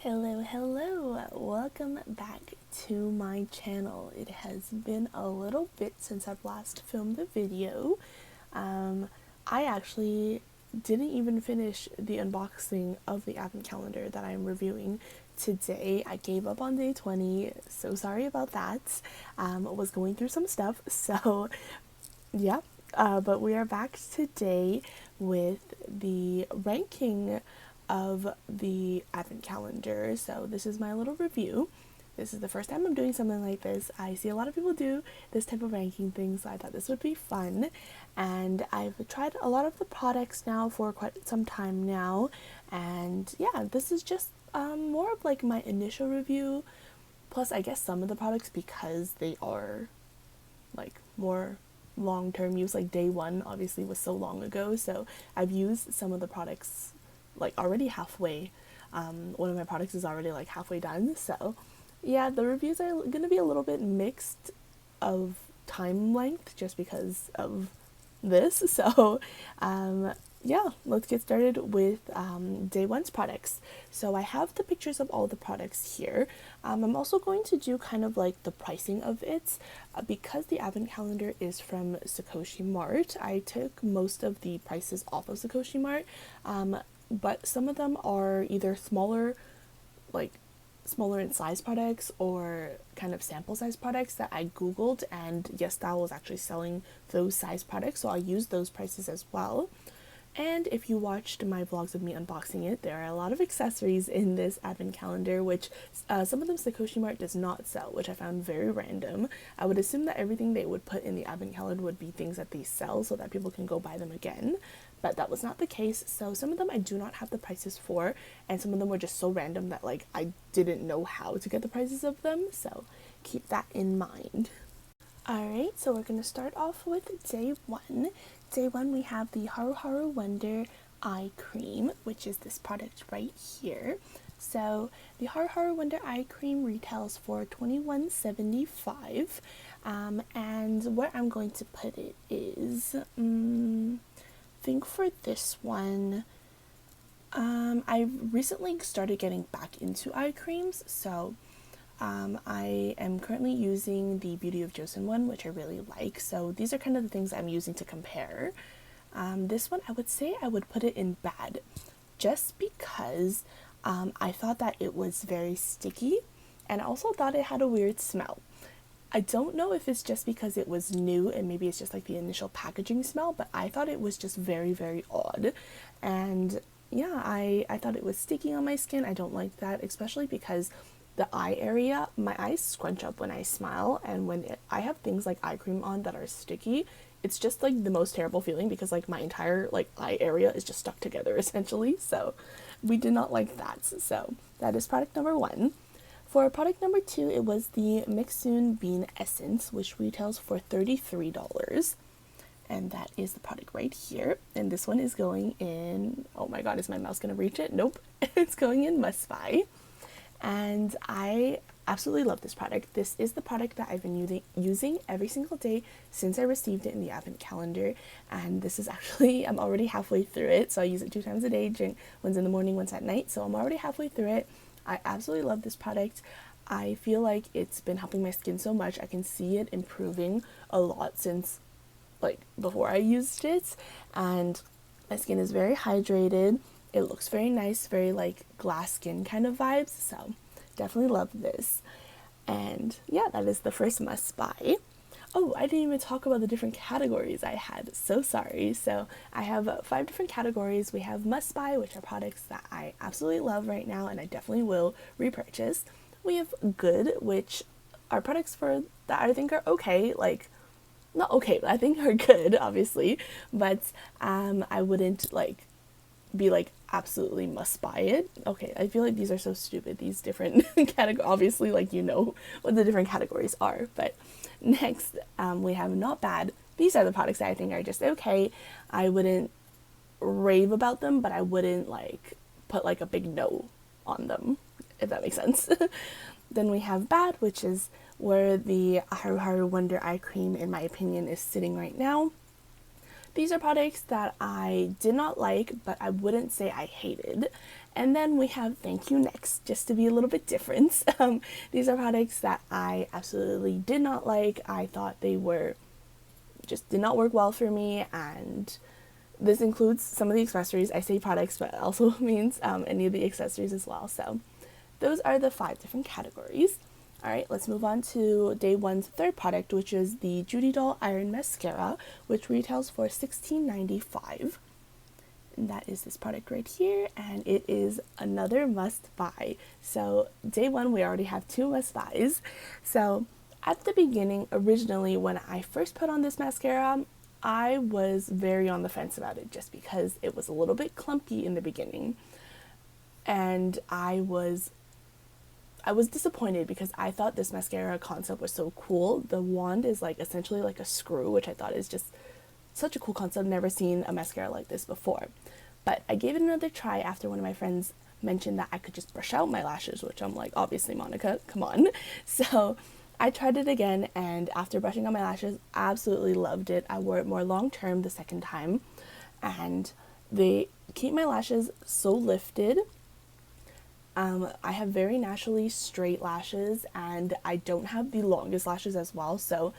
Hello, welcome back to my channel. It has been a little bit since I've last filmed a video. I actually didn't even finish the unboxing of the advent calendar that I'm reviewing today. I gave up on day 20, so sorry about that. Was going through some stuff, so yeah. But we are back today with the ranking of the advent calendar. So this is my little review. This is the first time I'm doing something like this. I see a lot of people do this type of ranking thing, so I thought this would be fun. And I've tried a lot of the products now for quite some time now. And yeah, this is just more of like my initial review. Plus, I guess some of the products, because they are like more long-term use, like day one obviously was so long ago, so I've used some of the products like already halfway. One of my products is already like halfway done, so yeah, the reviews are gonna be a little bit mixed of time length just because of this. So yeah, let's get started with day one's products. So I have the pictures of all the products here. I'm also going to do kind of like the pricing of it because the advent calendar is from Sukoshi Mart. I took most of the prices off of Sukoshi Mart, but some of them are either smaller in size products or kind of sample size products that I googled, and YesStyle was actually selling those size products, so I'll use those prices as well. And if you watched my vlogs of me unboxing it, there are a lot of accessories in this advent calendar, which some of them Sukoshi Mart does not sell, which I found very random. I would assume that everything they would put in the advent calendar would be things that they sell so that people can go buy them again, but that was not the case. So some of them I do not have the prices for, and some of them were just so random that like I didn't know how to get the prices of them, so keep that in mind. Alright, so we're going to start off with day one. Day one, we have the Haruharu Wonder Eye Cream, which is this product right here. So the Haruharu Wonder Eye Cream retails for $21.75, and where I'm going to put it is, I think for this one, I recently started getting back into eye creams, so I am currently using the Beauty of Joseon one, which I really like. So these are kind of the things I'm using to compare. This one, I would say I would put it in bad, just because I thought that it was very sticky, and I also thought it had a weird smell. I don't know if it's just because it was new and maybe it's just like the initial packaging smell, but I thought it was just very, very odd. And yeah, I thought it was sticky on my skin. I don't like that, especially because the eye area, my eyes scrunch up when I smile, and when I have things like eye cream on that are sticky, it's just like the most terrible feeling because like my entire like eye area is just stuck together essentially. So we did not like that. So that is product number one. For product number two, it was the Mixsoon Bean Essence, which retails for $33. And that is the product right here. And this one is going in, oh my god, is my mouse gonna reach it? Nope. It's going in Must Buy. And I absolutely love this product. This is the product that I've been using every single day since I received it in the advent calendar. And this is actually, I'm already halfway through it. So I use it 2 times a day, once in the morning, once at night. So I'm already halfway through it. I absolutely love this product. I feel like it's been helping my skin so much. I can see it improving a lot since like before I used it. And my skin is very hydrated. It looks very nice, very like glass skin kind of vibes, so definitely love this. And yeah, that is the first must buy. Oh, I didn't even talk about the different categories I had, so sorry. So I have 5 different categories. We have must buy, which are products that I absolutely love right now and I definitely will repurchase. We have good, which are products for that I think are okay, like not okay, but I think are good, obviously, but I wouldn't like be like absolutely must buy it. Okay, I feel like these are so stupid, these different categories. Obviously, like you know what the different categories are. But next, we have not bad. These are the products that I think are just okay. I wouldn't rave about them, but I wouldn't like put like a big no on them, if that makes sense. Then we have bad, which is where the Haruharu Wonder Eye Cream, in my opinion, is sitting right now. these are products that I did not like, but I wouldn't say I hated. And then we have Thank You Next, just to be a little bit different. These are products that I absolutely did not like. I thought they were just did not work well for me, and this includes some of the accessories. I say products, but it also means any of the accessories as well. So those are the 5 different categories. Alright, let's move on to day 1's third product, which is the Judydoll Iron Mascara, which retails for $16.95. And that is this product right here, and it is another must buy. So day 1, we already have 2 must buys. So at the beginning, originally, when I first put on this mascara, I was very on the fence about it just because it was a little bit clumpy in the beginning. And I was disappointed because I thought this mascara concept was so cool. The wand is like essentially like a screw, which I thought is just such a cool concept. Never seen a mascara like this before. But I gave it another try after one of my friends mentioned that I could just brush out my lashes, which I'm like, obviously, Monica, come on. So I tried it again, and after brushing on my lashes, absolutely loved it. I wore it more long term the second time, and they keep my lashes so lifted. I have very naturally straight lashes, and I don't have the longest lashes as well, so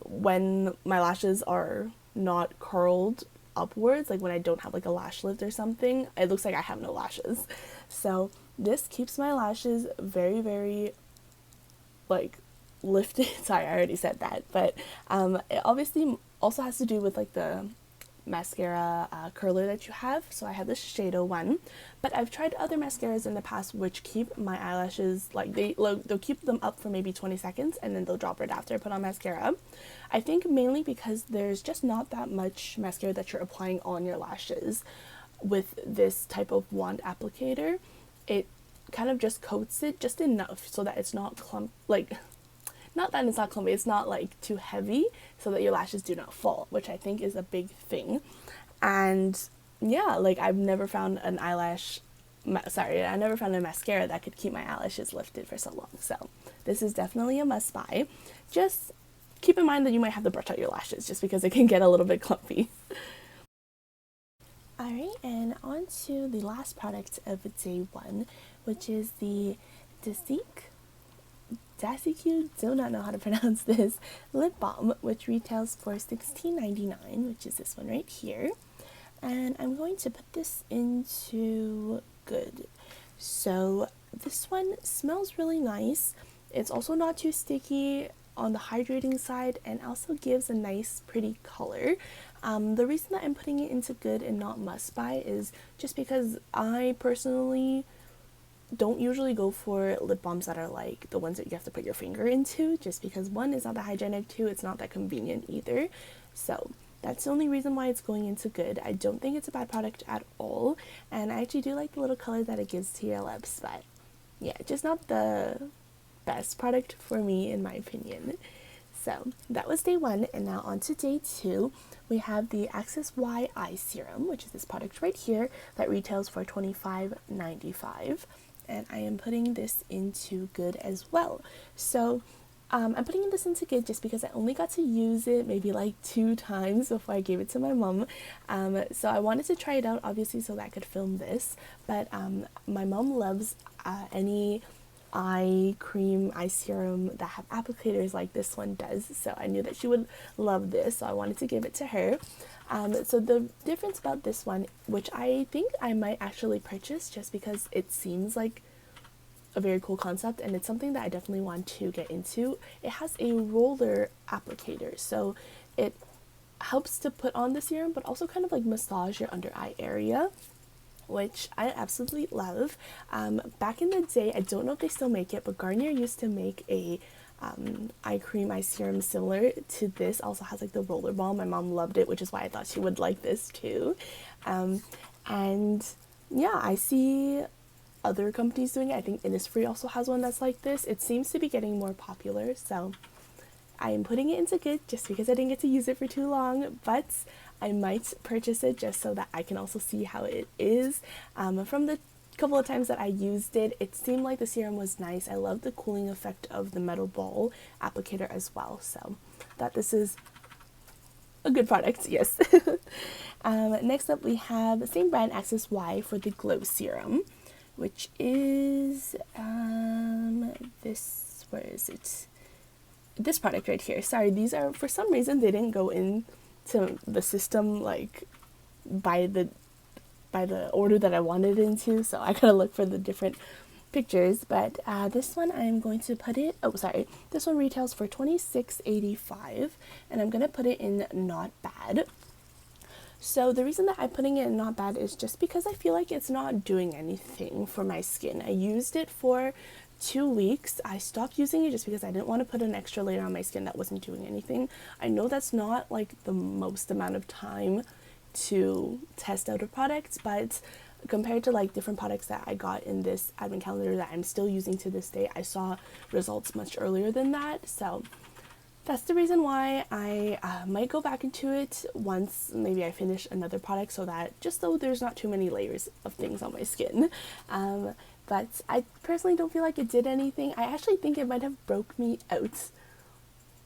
when my lashes are not curled upwards, like when I don't have like a lash lift or something, it looks like I have no lashes. So this keeps my lashes very, very like lifted. Sorry, I already said that, but it obviously also has to do with like the mascara curler that you have. So I have this Shadow one, but I've tried other mascaras in the past which keep my eyelashes, like they'll keep them up for maybe 20 seconds and then they'll drop right after I put on mascara. I think mainly because there's just not that much mascara that you're applying on your lashes. With this type of wand applicator, it kind of just coats it just enough so that it's not not that it's not clumpy, it's not like too heavy so that your lashes do not fall, which I think is a big thing. And yeah, like I've never found an I never found a mascara that could keep my eyelashes lifted for so long. So this is definitely a must buy. Just keep in mind that you might have to brush out your lashes just because it can get a little bit clumpy. Alright, and on to the last product of day 1, which is the Dasique, do not know how to pronounce this, lip balm, which retails for $16.99, which is this one right here. And I'm going to put this into Good. So this one smells really nice. It's also not too sticky on the hydrating side, and also gives a nice pretty color. The reason that I'm putting it into Good and not must buy is just because I personally don't usually go for lip balms that are like the ones that you have to put your finger into, just because 1, it's not that hygienic, 2, it's not that convenient either. So that's the only reason why it's going into Good. I don't think it's a bad product at all, and I actually do like the little color that it gives to your lips, but yeah, just not the best product for me in my opinion. So that was day 1, and now on to day 2. We have the Access Y Eye Serum, which is this product right here that retails for $25.95. And I am putting this into Good as well. So I'm putting this into Good just because I only got to use it maybe like 2 times before I gave it to my mom. So I wanted to try it out, obviously, so that I could film this. But my mom loves any eye cream, eye serum that have applicators like this one does. So I knew that she would love this, so I wanted to give it to her. So the difference about this one, which I think I might actually purchase just because it seems like a very cool concept and it's something that I definitely want to get into. It has a roller applicator, so it helps to put on the serum but also kind of like massage your under eye area, which I absolutely love. Back in the day, I don't know if they still make it, but Garnier used to make a eye cream, eye serum similar to this. Also has like the roller ball. My mom loved it, which is why I thought she would like this too. And yeah, I see other companies doing it. I think Innisfree also has one that's like this. It seems to be getting more popular, so I am putting it into Good just because I didn't get to use it for too long, but I might purchase it just so that I can also see how it is. From the couple of times that I used it, it seemed like the serum was nice. I love the cooling effect of the metal ball applicator as well, so that this is a good product, yes. Next up we have the same brand, Access Y, for the Glow Serum, which is this, where is it? This product right here. Sorry, these are, for some reason they didn't go into the system like by the order that I wanted into, so I gotta look for the different pictures. But this one I'm going to put it, oh sorry, this one retails for $26.85, and I'm gonna put it in Not Bad. So the reason that I'm putting it in Not Bad is just because I feel like it's not doing anything for my skin. I used it for 2 weeks. I stopped using it just because I didn't want to put an extra layer on my skin that wasn't doing anything. I know that's not like the most amount of time to test out a product, but compared to like different products that I got in this advent calendar that I'm still using to this day, I saw results much earlier than that. So that's the reason why I might go back into it once maybe I finish another product, so that just so there's not too many layers of things on my skin. But I personally don't feel like it did anything. I actually think it might have broke me out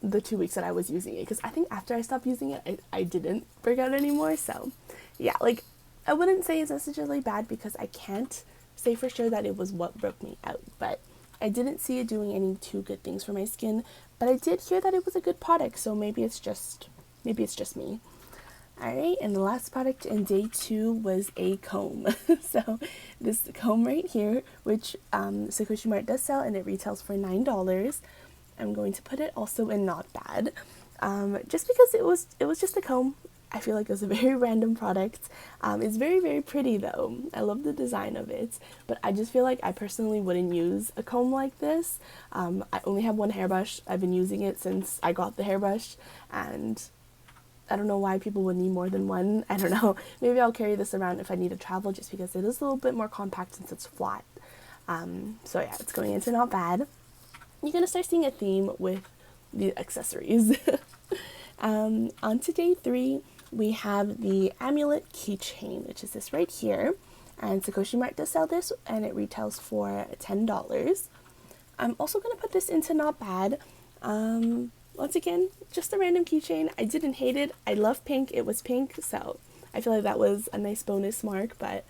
the 2 weeks that I was using it, because I think after I stopped using it, I didn't break out anymore. So yeah, like I wouldn't say it's necessarily bad because I can't say for sure that it was what broke me out, but I didn't see it doing any too good things for my skin. But I did hear that it was a good product, so maybe it's just me. Alright, and the last product in day 2 was a comb. So this comb right here, which Sukoshi Mart does sell, and it retails for $9. I'm going to put it also in Not Bad, just because it was just a comb. I feel like it was a very random product. It's very, very pretty though. I love the design of it, but I just feel like I personally wouldn't use a comb like this. I only have one hairbrush. I've been using it since I got the hairbrush, and I don't know why people would need more than one. I don't know. Maybe I'll carry this around if I need to travel, just because it is a little bit more compact since it's flat. So yeah, it's going into Not Bad. You're going to start seeing a theme with the accessories. On to day 3, we have the Amulet Keychain, which is this right here. And Sukoshi Mart does sell this, and it retails for $10. I'm also going to put this into Not Bad. Once again, just a random keychain. I didn't hate it. I love pink. It was pink, so I feel like that was a nice bonus mark. But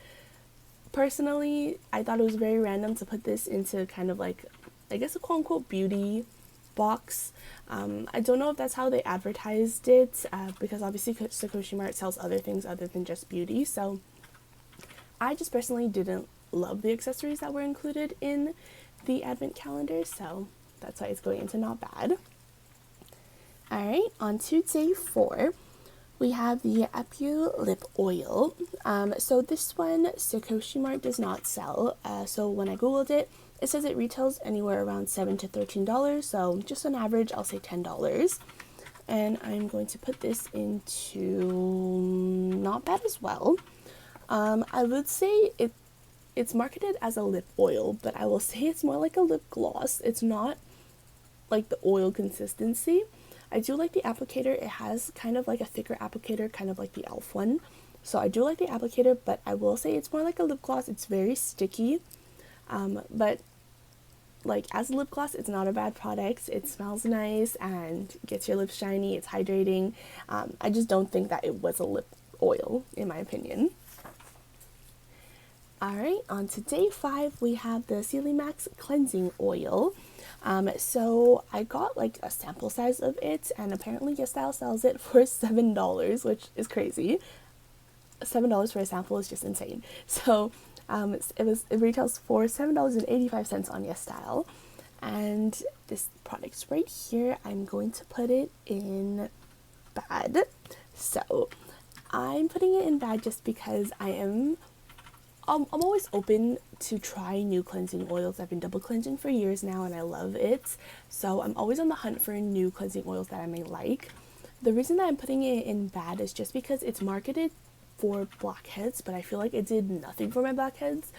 personally, I thought it was very random to put this into kind of like, I guess, a quote-unquote beauty box. I don't know if that's how they advertised it, because obviously Sukoshi Mart sells other things other than just beauty. So I just personally didn't love the accessories that were included in the advent calendar, so that's why it's going into Not Bad. Alright, on to day 4, we have the Apulet Lip Oil. So this one, Sukoshi Mart does not sell. So when I googled it, it says it retails anywhere around $7 to $13. So just on average, I'll say $10. And I'm going to put this into Not Bad as well. I would say it's marketed as a lip oil, but I will say it's more like a lip gloss. It's not like the oil consistency. I do like the applicator. It has kind of like a thicker applicator, kind of like the e.l.f. one. So I do like the applicator, but I will say it's more like a lip gloss. It's very sticky, but like as a lip gloss, it's not a bad product. It smells nice and gets your lips shiny. It's hydrating. I just don't think that it was a lip oil, in my opinion. Alright, on to day 5, we have the Celimax Cleansing Oil. So I got like a sample size of it, and apparently YesStyle sells it for $7, which is crazy. $7 for a sample is just insane. So it retails for $7.85 on YesStyle. And this product right here, I'm going to put it in Bad. So I'm putting it in Bad just because I'm always open to try new cleansing oils. I've been double cleansing for years now, and I love it. So I'm always on the hunt for new cleansing oils that I may like. The reason that I'm putting it in Bad is just because it's marketed for blackheads, but I feel like it did nothing for my blackheads.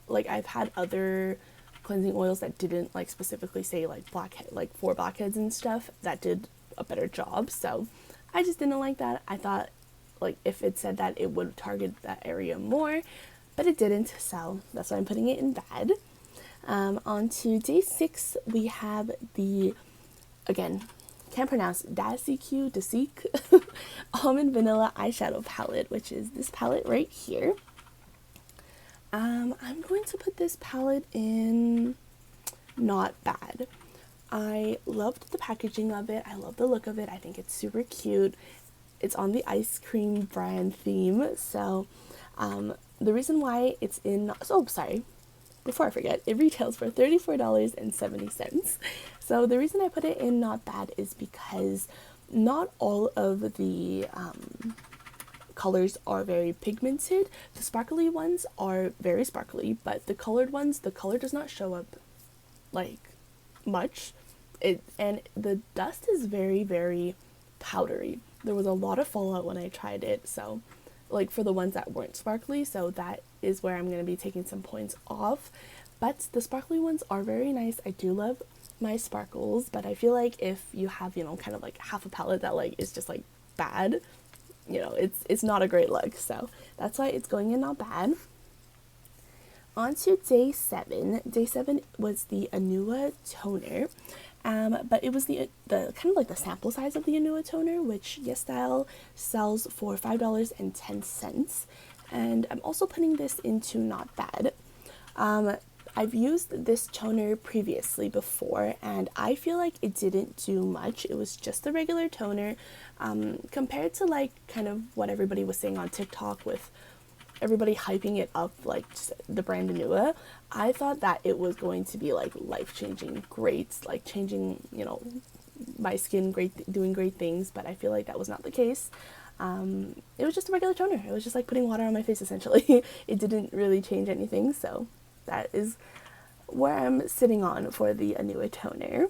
Like I've had other cleansing oils that didn't like specifically say like blackhead, like for blackheads and stuff, that did a better job. So I just didn't like that. I thought like if it said that, it would target that area more, but it didn't, so that's why I'm putting it in Bad. On to day 6, we have the, again, can't pronounce, Dasique Almond Vanilla Eyeshadow Palette, which is this palette right here. I'm going to put this palette in Not Bad. I loved the packaging of it. I love the look of it. I think it's super cute. It's on the ice cream brand theme. So the reason why it's in, oh, sorry, before I forget, it retails for $34.70. So the reason I put it in Not Bad is because not all of the colors are very pigmented. The sparkly ones are very sparkly, but the colored ones, the color does not show up like much. And the dust is very, very powdery. There was a lot of fallout when I tried it, so like for the ones that weren't sparkly, so that is where I'm going to be taking some points off. But the sparkly ones are very nice. I do love my sparkles, but I feel like if you have, you know, kind of like half a palette that like is just like bad, you know, it's not a great look. So that's why it's going in Not Bad. On to day 7. Day 7 was the Anua Toner. But it was the kind of like the sample size of the Anua Toner, which YesStyle sells for $5.10. And I'm also putting this into Not Bad. I've used this toner previously before, and I feel like it didn't do much. It was just a regular toner, compared to like kind of what everybody was saying on TikTok with everybody hyping it up like the brand Anua. I thought that it was going to be like life-changing, great, like changing, you know, my skin, great, doing great things, but I feel like that was not the case. It was just a regular toner. It was just like putting water on my face essentially. It didn't really change anything, so that is where I'm sitting on for the Anua Toner.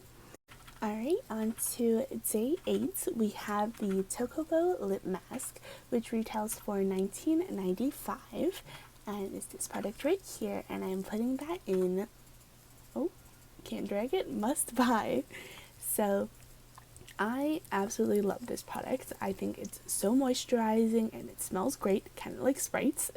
Alright, on to day 8, we have the Tocobo Lip Mask, which retails for $19.95, and it's this product right here, and I'm putting that in, oh, can't drag it, must buy. So I absolutely love this product. I think it's so moisturizing and it smells great, kind of like Sprites,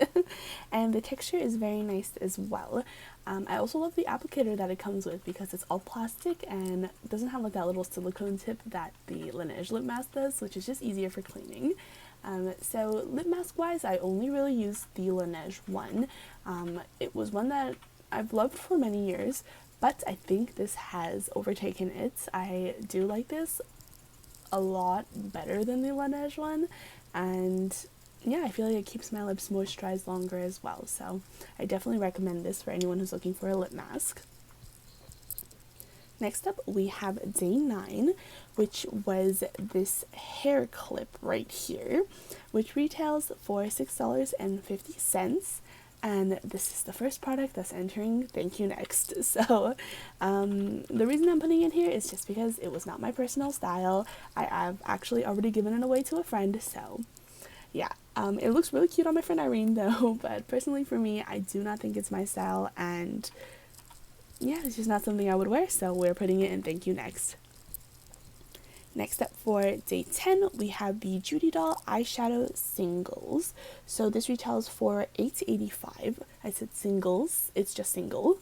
and the texture is very nice as well. I also love the applicator that it comes with because it's all plastic and doesn't have like that little silicone tip that the Laneige lip mask does, which is just easier for cleaning. So lip mask wise, I only really use the Laneige one. It was one that I've loved for many years, but I think this has overtaken it. I do like this a lot better than the Laneige one, and yeah, I feel like it keeps my lips moisturized longer as well, so I definitely recommend this for anyone who's looking for a lip mask. Next up, we have day 9, which was this hair clip right here, which retails for $6.50, and this is the first product that's entering Thank You Next. So the reason I'm putting it here is just because it was not my personal style. I've actually already given it away to a friend, so yeah. It looks really cute on my friend Irene though, but personally for me, I do not think it's my style, and yeah, it's just not something I would wear, so we're putting it in Thank You Next. Next up for day 10, we have the Judydoll eyeshadow singles. So this retails for $8.85. I said singles, it's just single.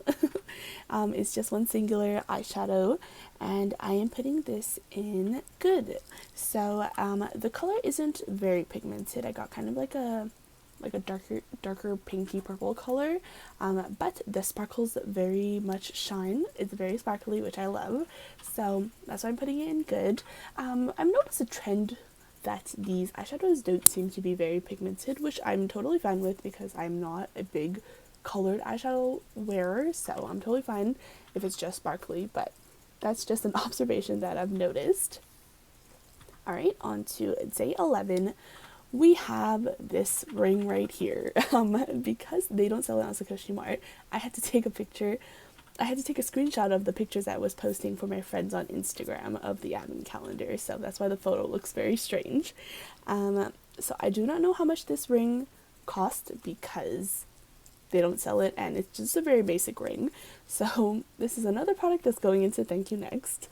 It's just one singular eyeshadow, and I am putting this in Good. So the color isn't very pigmented. I got kind of like a darker pinky purple color, but the sparkles very much shine. It's very sparkly, which I love, so that's why I'm putting it in Good. I've noticed a trend that these eyeshadows don't seem to be very pigmented, which I'm totally fine with because I'm not a big colored eyeshadow wearer, so I'm totally fine if it's just sparkly, but that's just an observation that I've noticed. Alright, on to day 11. We have this ring right here. Because they don't sell it on Sukoshi Mart, I had to take a screenshot of the pictures I was posting for my friends on Instagram of the advent calendar, so that's why the photo looks very strange. So I do not know how much this ring cost because they don't sell it, and it's just a very basic ring. So this is another product that's going into Thank You Next.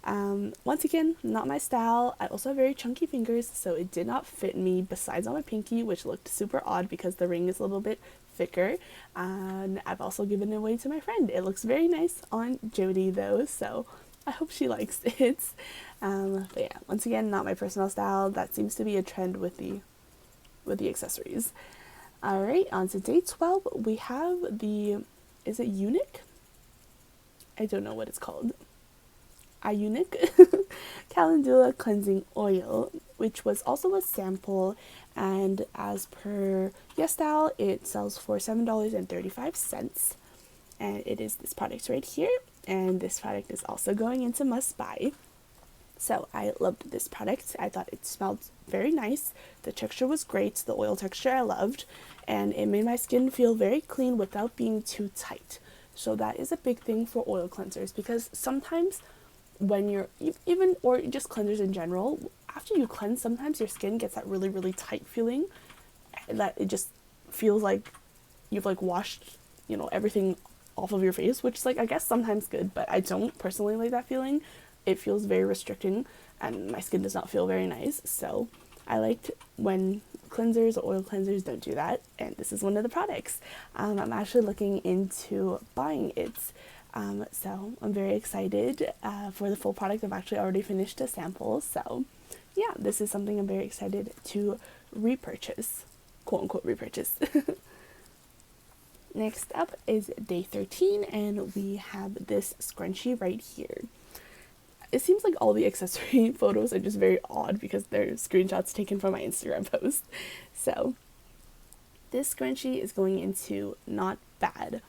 Once again, not my style. I also have very chunky fingers, so it did not fit me besides on my pinky, which looked super odd because the ring is a little bit thicker. And I've also given it away to my friend. It looks very nice on Jody though, so I hope she likes it. But yeah, once again, not my personal style. That seems to be a trend with the accessories. Alright, on to day 12, we have is it Iunik? I don't know what it's called. Iunik Calendula Cleansing Oil, which was also a sample, and as per YesStyle, it sells for $7.35, and it is this product right here, and this product is also going into must buy. So I loved this product. I thought it smelled very nice. The texture was great. The oil texture I loved, and it made my skin feel very clean without being too tight. So that is a big thing for oil cleansers, because sometimes when you're or just cleansers in general, after you cleanse, sometimes your skin gets that really, really tight feeling that it just feels like you've like washed, everything off of your face, which is like, I guess sometimes good, but I don't personally like that feeling. It feels very restricting and my skin does not feel very nice. So I liked when cleansers or oil cleansers don't do that, and this is one of the products. I'm actually looking into buying it. So I'm very excited for the full product. I've actually already finished a sample, so yeah, this is something I'm very excited to repurchase, quote unquote repurchase. Next up is day 13, and we have this scrunchie right here. It seems like all the accessory photos are just very odd because they're screenshots taken from my Instagram post. So this scrunchie is going into not bad.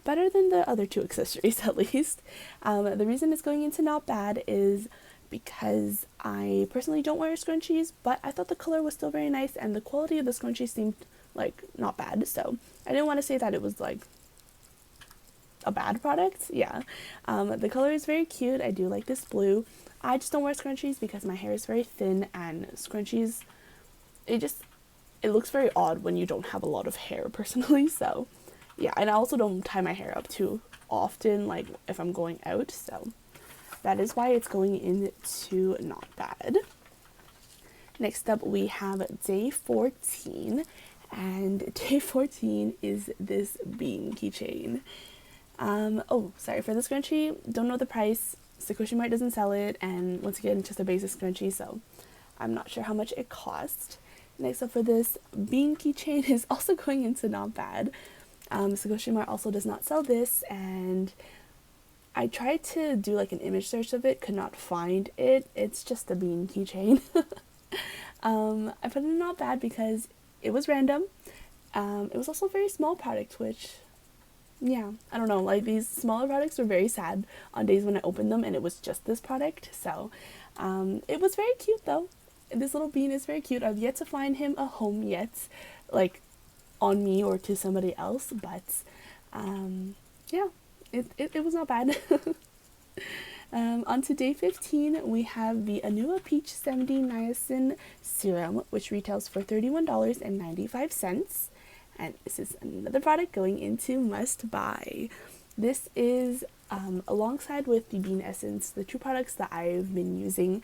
Better than the other two accessories, at least. The reason it's going into not bad is because I personally don't wear scrunchies, but I thought the color was still very nice and the quality of the scrunchie seemed like not bad. So I didn't want to say that it was like a bad product. Yeah. The color is very cute. I do like this blue. I just don't wear scrunchies because my hair is very thin, and scrunchies, it looks very odd when you don't have a lot of hair personally. So yeah, and I also don't tie my hair up too often, like if I'm going out, so that is why it's going into not bad. Next up, we have day 14, and day 14 is this bean keychain. Sorry for the scrunchie, don't know the price, Sukoshi Mart doesn't sell it, and once again, it's just a basic scrunchie, so I'm not sure how much it cost. Next up for this bean keychain is also going into not bad. Sukoshi Mart also does not sell this, and I tried to do like an image search of it, could not find it. It's just a bean keychain. I put it in not bad because it was random. It was also a very small product, which, yeah, I don't know, like these smaller products were very sad on days when I opened them and it was just this product. So it was very cute though. This little bean is very cute. I've yet to find him a home yet, like on me or to somebody else, but yeah, it was not bad. On to day 15, we have the Anua Peach 70 Niacin Serum, which retails for $31.95. And this is another product going into must buy. This is alongside with the Bean Essence, the two products that I've been using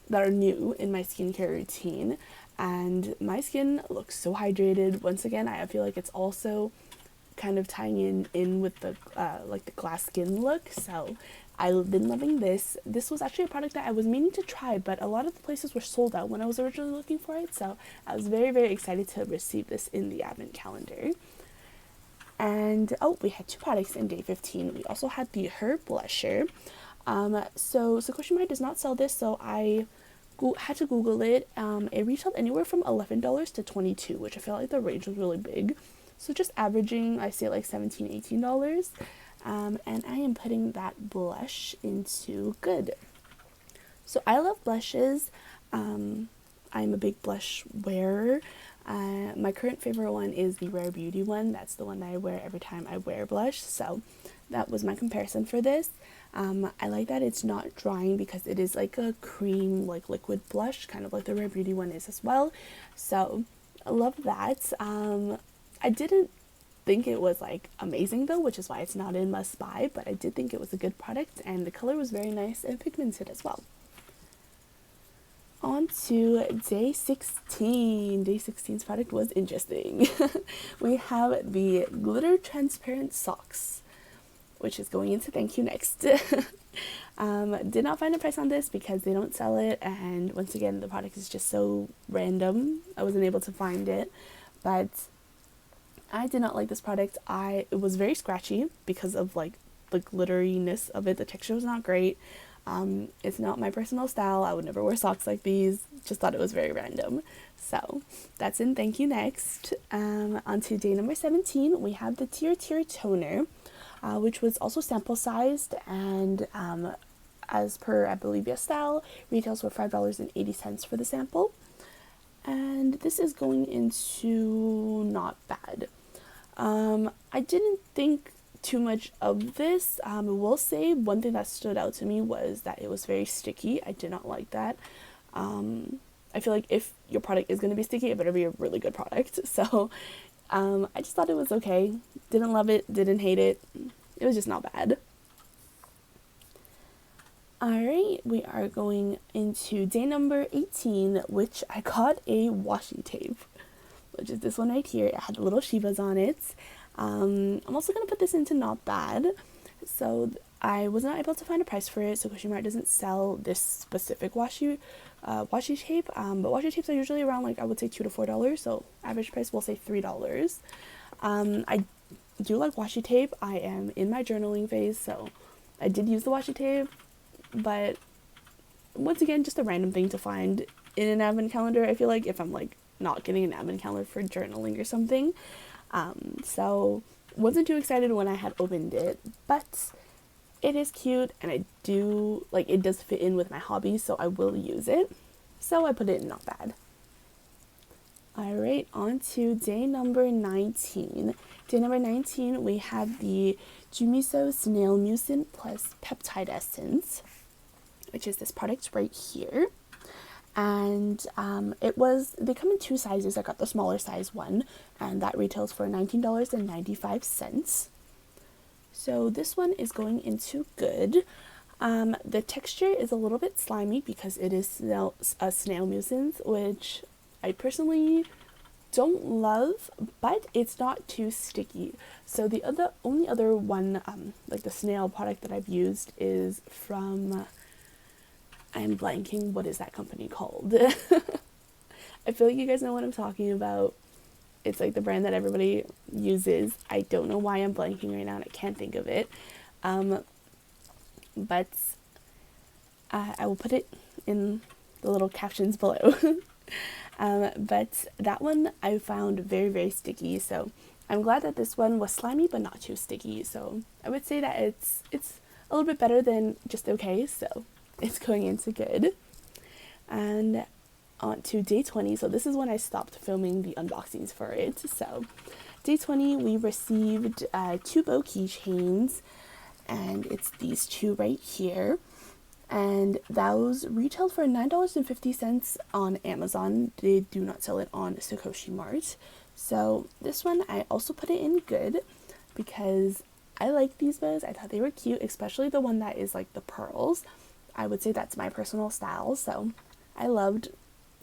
that are new in my skincare routine. And my skin looks so hydrated. Once again, I feel like it's also kind of tying in with the like the glass skin look. So I've been loving this. This was actually a product that I was meaning to try, but a lot of the places were sold out when I was originally looking for it. So I was very, very excited to receive this in the advent calendar. And we had two products in day 15. We also had the Hur Blusher. So Sukoshi Mart does not sell this, so I had to Google it. It retailed anywhere from $11 to $22, which I felt like the range was really big. So just averaging, I say like $17, $18. And I am putting that blush into good. So I love blushes. I'm a big blush wearer. My current favorite one is the Rare Beauty one. That's the one that I wear every time I wear blush. So that was my comparison for this. I like that it's not drying because it is like a cream, like liquid blush, kind of like the Rare Beauty one is as well. So I love that. I didn't think it was like amazing though, which is why it's not in must buy, but I did think it was a good product and the color was very nice and pigmented as well. On to day 16. Day 16's product was interesting. We have the glitter transparent socks, which is going into thank you next. Did not find a price on this because they don't sell it, and once again the product is just so random. I wasn't able to find it, but I did not like this product. It was very scratchy because of like the glitteriness of it. The texture was not great. It's not my personal style. I would never wear socks like these. Just thought it was very random. So that's in thank you next. On to day number 17, we have the Tir Tir Toner, which was also sample sized, and as per I believe your style, retails for $5.80 for the sample. And this is going into not bad. I didn't think too much of this. I will say one thing that stood out to me was that it was very sticky. I did not like that. I feel like if your product is going to be sticky, it better be a really good product. So I just thought it was okay. Didn't love it, didn't hate it. It was just not bad. Alright, we are going into day number 18, which I got a washi tape, which is this one right here. It had little Shivas on it. I'm also going to put this into not bad. So I was not able to find a price for it. Sukoshi Mart doesn't sell this specific washi tape, but washi tapes are usually around, like, I would say $2 to $4, so average price we'll say $3. I do like washi tape. I am in my journaling phase, so I did use the washi tape, but once again, just a random thing to find in an advent calendar. I feel like if I'm like not getting an advent calendar for journaling or something. So wasn't too excited when I had opened it, but it is cute, and I do like it does fit in with my hobby, so I will use it. So I put it in not bad. Alright, on to day number 19. Day number 19, we have the Jumiso Snail Mucin plus Peptide Essence, which is this product right here. And they come in two sizes. I got the smaller size one, and that retails for $19.95. So this one is going into good. The texture is a little bit slimy because it is snail mucins, which I personally don't love, but it's not too sticky. So the only other one, like the snail product that I've used is from, I'm blanking, what is that company called? I feel like you guys know what I'm talking about. It's like the brand that everybody uses. I don't know why I'm blanking right now and I can't think of it. But I will put it in the little captions below. But that one I found very, very sticky. So I'm glad that this one was slimy but not too sticky. So I would say that it's a little bit better than just okay. So it's going into good. And on to day 20. So this is when I stopped filming the unboxings for it. So day 20, we received Tocobo Keychains, and it's these two right here. And those retailed for $9.50 on Amazon. They do not sell it on Sukoshi Mart. So this one I also put it in good because I like these bows. I thought they were cute, especially the one that is like the pearls. I would say that's my personal style, so I loved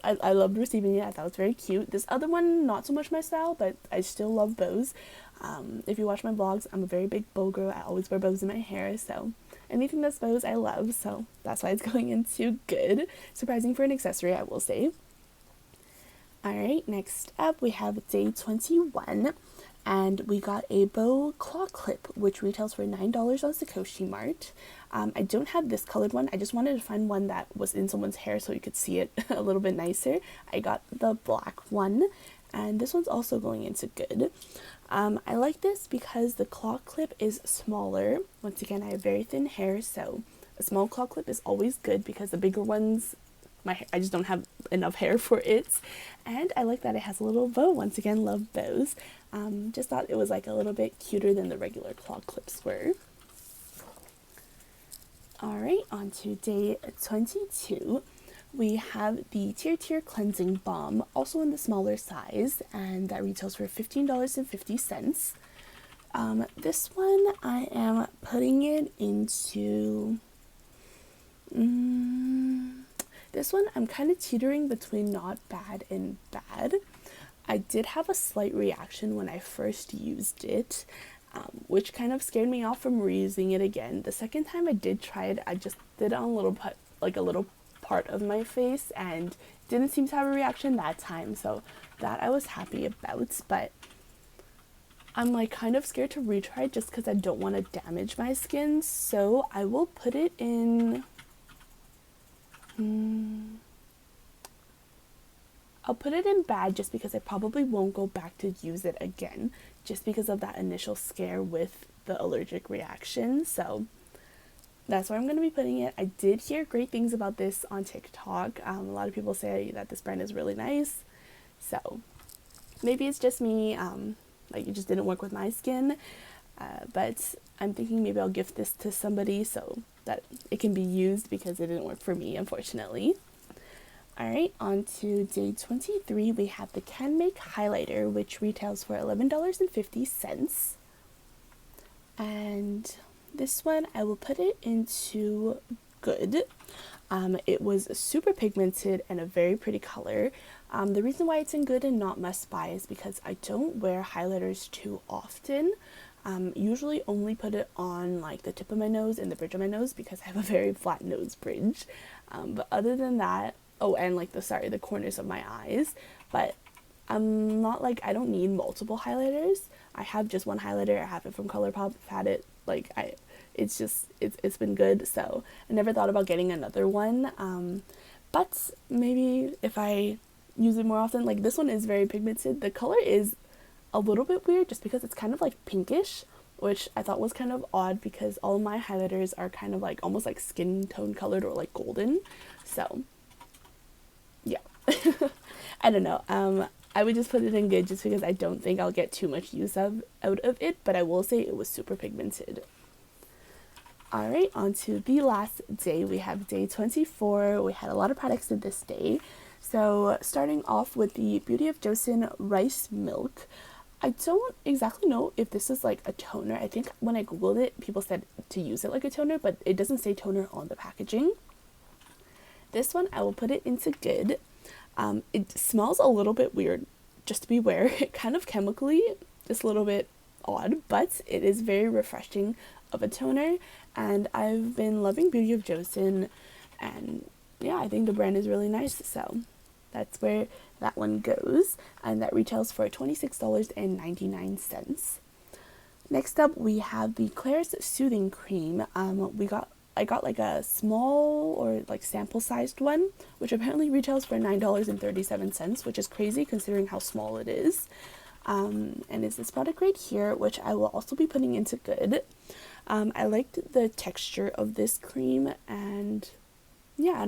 receiving it. I thought it was very cute. This other one, not so much my style, but I still love bows. If you watch my vlogs, I'm a very big bow girl. I always wear bows in my hair, so anything that's bows I love, so that's why it's going into good. Surprising for an accessory, I will say. Alright, next up we have day 21, and we got a bow claw clip, which retails for $9 on Sukoshi Mart. I don't have this colored one. I just wanted to find one that was in someone's hair so you could see it a little bit nicer. I got the black one, and this one's also going into good. I like this because the claw clip is smaller. Once again, I have very thin hair, so a small claw clip is always good because the bigger ones, I just don't have enough hair for it. And I like that it has a little bow. Once again, love bows. Just thought it was like a little bit cuter than the regular claw clips were. Alright, on to day 22. We have the Tir Tir Cleansing Balm, also in the smaller size, and that retails for $15.50. This one, I am putting it into... this one, I'm kind of teetering between not bad and bad. I did have a slight reaction when I first used it. which kind of scared me off from reusing it again. The second time I did try it, I just did it on a little part of my face and didn't seem to have a reaction that time, so that I was happy about. But I'm like kind of scared to retry it just because I don't want to damage my skin, so I will put it in. I'll put it in bad just because I probably won't go back to use it again, just because of that initial scare with the allergic reaction. So that's where I'm going to be putting it. I did hear great things about this on TikTok. A lot of people say that this brand is really nice. So maybe it's just me, like it just didn't work with my skin. But I'm thinking maybe I'll gift this to somebody so that it can be used because it didn't work for me, unfortunately. Alright, on to day 23, we have the Canmake Highlighter, which retails for $11.50. And this one, I will put it into Good. It was super pigmented and a very pretty color. The reason why it's in Good and not Must Buy is because I don't wear highlighters too often. Usually only put it on like the tip of my nose and the bridge of my nose because I have a very flat nose bridge. But other than that, oh, and like the corners of my eyes, but I'm not like, I don't need multiple highlighters. I have just one highlighter. I have it from ColourPop. I've had it, like, it's been good, so I never thought about getting another one, but maybe if I use it more often. Like, this one is very pigmented. The color is a little bit weird just because it's kind of like pinkish, which I thought was kind of odd because all of my highlighters are kind of like almost like skin tone colored or like golden, so yeah. I don't know. I would just put it in Good just because I don't think I'll get too much use out of it, but I will say it was super pigmented. Alright, on to the last day. We have day 24. We had a lot of products in this day. So starting off with the Beauty of Joseon Rice Milk. I don't exactly know if this is like a toner. I think when I googled it, people said to use it like a toner, but it doesn't say toner on the packaging. This one, I will put it into Good. It smells a little bit weird, just beware. It kind of chemically, just a little bit odd, but it is very refreshing of a toner, and I've been loving Beauty of Joseon, and yeah, I think the brand is really nice, so that's where that one goes, and that retails for $26.99. Next up, we have the Klairs Soothing Cream. I got like a small or like sample sized one, which apparently retails for $9.37, which is crazy considering how small it is. And it's this product right here, which I will also be putting into Good. I liked the texture of this cream, and yeah,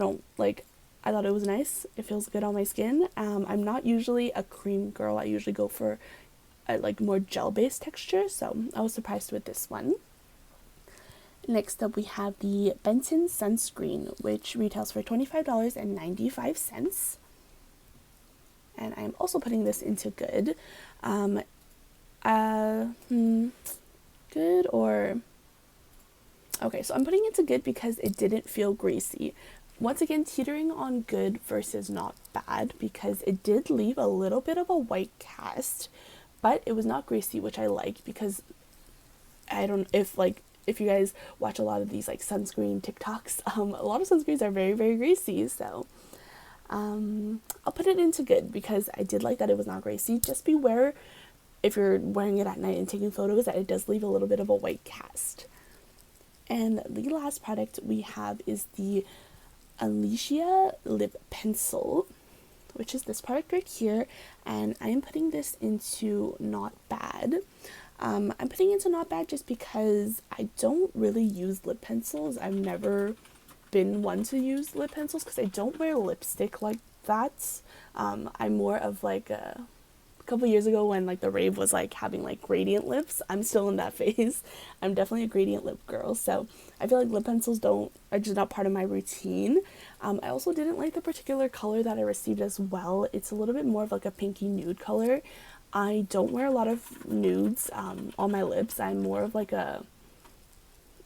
I thought it was nice. It feels good on my skin. I'm not usually a cream girl. I usually go for a like more gel based texture, so I was surprised with this one. Next up, we have the Benton Sunscreen, which retails for $25.95. And I'm also putting this into Good. Good or... Okay, so I'm putting it to Good because it didn't feel greasy. Once again, teetering on Good versus not bad because it did leave a little bit of a white cast, but it was not greasy, which I like because if you guys watch a lot of these like sunscreen TikToks, a lot of sunscreens are very, very greasy, so I'll put it into Good because I did like that it was not greasy. Just beware if you're wearing it at night and taking photos that it does leave a little bit of a white cast. And the last product we have is the Unleashia Lip Pencil, which is this product right here, and I am putting this into Not Bad. I'm putting it into Not Bad just because I don't really use lip pencils. I've never been one to use lip pencils because I don't wear lipstick like that. I'm more of like a couple years ago when like the rave was like having like gradient lips. I'm still in that phase. I'm definitely a gradient lip girl, so I feel like lip pencils are just not part of my routine. I also didn't like the particular color that I received as well. It's a little bit more of like a pinky nude color. I don't wear a lot of nudes on my lips. I'm more of like a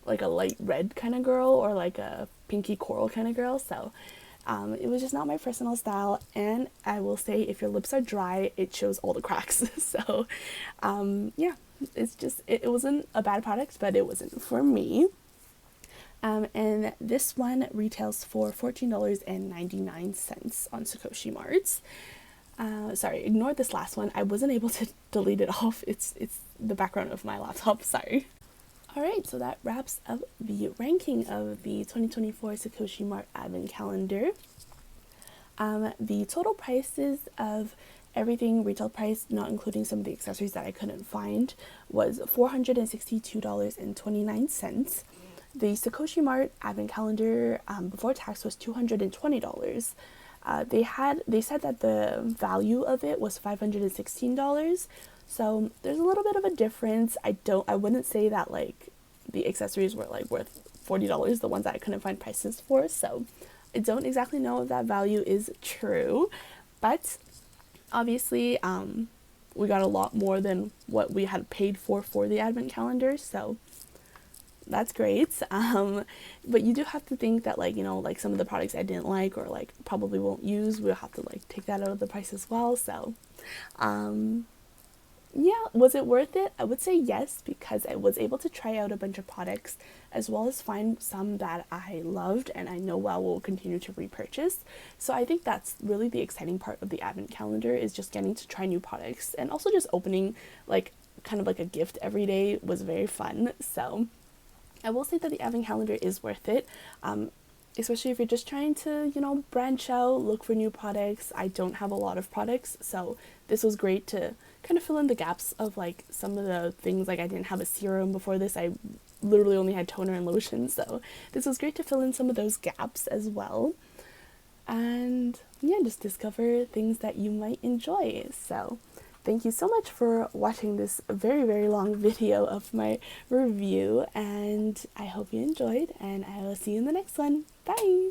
light red kind of girl or like a pinky coral kind of girl, so it was just not my personal style, and I will say if your lips are dry, it shows all the cracks. So yeah, it's just, it wasn't a bad product, but it wasn't for me. And this one retails for $14.99 on Sukoshi Marts. Sorry, ignore this last one. I wasn't able to delete it off. It's the background of my laptop, sorry. Alright, so that wraps up the ranking of the 2024 Sukoshi Mart Advent Calendar. The total prices of everything retail price, not including some of the accessories that I couldn't find, was $462.29. The Sukoshi Mart Advent Calendar before tax was $220. They said that the value of it was $516. So there's a little bit of a difference. I wouldn't say that like the accessories were like worth $40, the ones that I couldn't find prices for. So I don't exactly know if that value is true, but obviously we got a lot more than what we had paid for the advent calendar, so that's great. But you do have to think that, like, you know, like some of the products I didn't like or like probably won't use, we'll have to like take that out of the price as well. So yeah, was it worth it? I would say yes, because I was able to try out a bunch of products as well as find some that I loved and I know I will continue to repurchase. So I think that's really the exciting part of the advent calendar, is just getting to try new products, and also just opening like kind of like a gift every day was very fun. So I will say that the advent calendar is worth it, especially if you're just trying to, you know, branch out, look for new products. I don't have a lot of products, so this was great to kind of fill in the gaps of like some of the things. Like I didn't have a serum before this, I literally only had toner and lotion, so this was great to fill in some of those gaps as well. And yeah, just discover things that you might enjoy. So thank you so much for watching this very, very long video of my review, and I hope you enjoyed, and I will see you in the next one. Bye!